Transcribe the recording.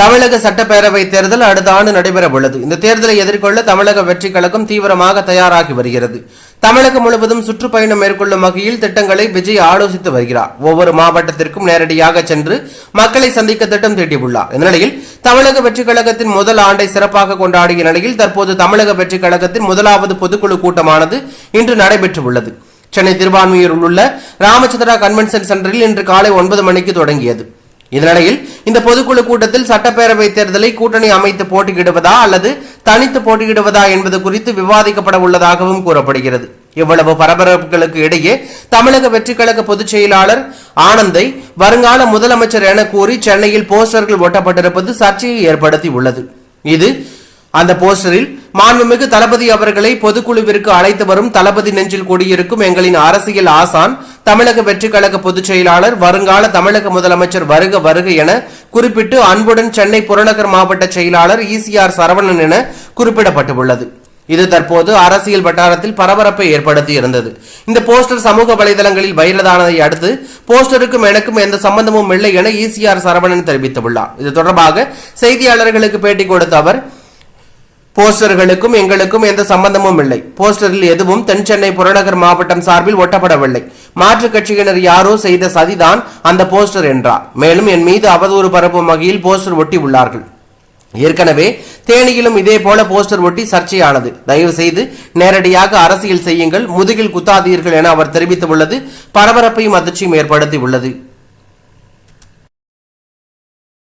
தமிழக சட்டப்பேரவை தேர்தல் அடுத்த ஆண்டு நடைபெற உள்ளது. இந்த தேர்தலை எதிர்கொள்ள தமிழக வெற்றி கழகம் தீவிரமாக தயாராகி வருகிறது. தமிழகம் முழுவதும் சுற்றுப்பயணம் மேற்கொள்ளும் வகையில் திட்டங்களை விஜய் ஆலோசித்து வருகிறார். ஒவ்வொரு மாவட்டத்திற்கும் நேரடியாக சென்று மக்களை சந்திக்க திட்டம் தீட்டியுள்ளார். இந்த நிலையில் தமிழக வெற்றி கழகத்தின் முதல் ஆண்டை சிறப்பாக கொண்டாடிய நிலையில் தற்போது தமிழக வெற்றி கழகத்தின் முதலாவது பொதுக்குழு கூட்டமானது இன்று நடைபெற்றுள்ளது. சென்னை திருவான்மியூரில் உள்ள ராமச்சந்திரா கன்வென்ஷன் சென்டரில் இன்று காலை 9 மணிக்கு தொடங்கியது. இதனிடையில் இந்த பொதுக்குழு கூட்டத்தில் சட்டப்பேரவை தேர்தலை கூட்டணி அமைத்து போட்டியிடுவதா அல்லது தனித்து போட்டியிடுவதா என்பது குறித்து விவாதிக்கப்பட உள்ளதாகவும் கூறப்படுகிறது. இவ்வளவு பரபரப்புகளுக்கு இடையே தமிழக வெற்றி கழக பொதுச் செயலாளர் ஆனந்தை வருங்கால முதலமைச்சர் என கூறி சென்னையில் போஸ்டர்கள் ஒட்டப்பட்டிருப்பது சர்ச்சையை ஏற்படுத்தி உள்ளது. அந்த போஸ்டரில் மாண்புமிகு தளபதி அவர்களை பொதுக்குழுவிற்கு அழைத்து வரும் தளபதி நெஞ்சில் கூடியிருக்கும் எங்களின் அரசியல் ஆசான் தமிழக வெற்றி கழக பொதுச் செயலாளர் வருங்கால தமிழக முதலமைச்சர் வருக வருக என குறிப்பிட்டு அன்புடன் சென்னை புறநகர் மாவட்ட செயலாளர் ECR சரவணன் என குறிப்பிடப்பட்டுள்ளது. இது தற்போது அரசியல் வட்டாரத்தில் பரபரப்பை ஏற்படுத்தி இருந்தது. இந்த போஸ்டர் சமூக வலைதளங்களில் வைரலானதை அடுத்து போஸ்டருக்கும் எனக்கும் எந்த சம்பந்தமும் இல்லை என ECR சரவணன் தெரிவித்துள்ளார். இது தொடர்பாக செய்தியாளர்களுக்கு பேட்டி கொடுத்த அவர், போஸ்டர்களுக்கும் எங்களுக்கும் எந்த சம்பந்தமும் இல்லை. போஸ்டரில் எதுவும் தென் சென்னை புறநகர் மாவட்டம் சார்பில் ஒட்டப்படவில்லை. மாற்றுக் கட்சியினர் யாரோ செய்த சதிதான் அந்த போஸ்டர் என்றார். மேலும் என் மீது அவதூறு பரப்பும் வகையில் போஸ்டர் ஒட்டி உள்ளார்கள். ஏற்கனவே தேனியிலும் இதே போல போஸ்டர் ஒட்டி சர்ச்சையானது. தயவு செய்து நேரடியாக அரசியல் செய்யுங்கள், முதுகில் குத்தாதீர்கள் என அவர் தெரிவித்துள்ளது பரபரப்பையும் அதிர்ச்சியும் ஏற்படுத்தி உள்ளது.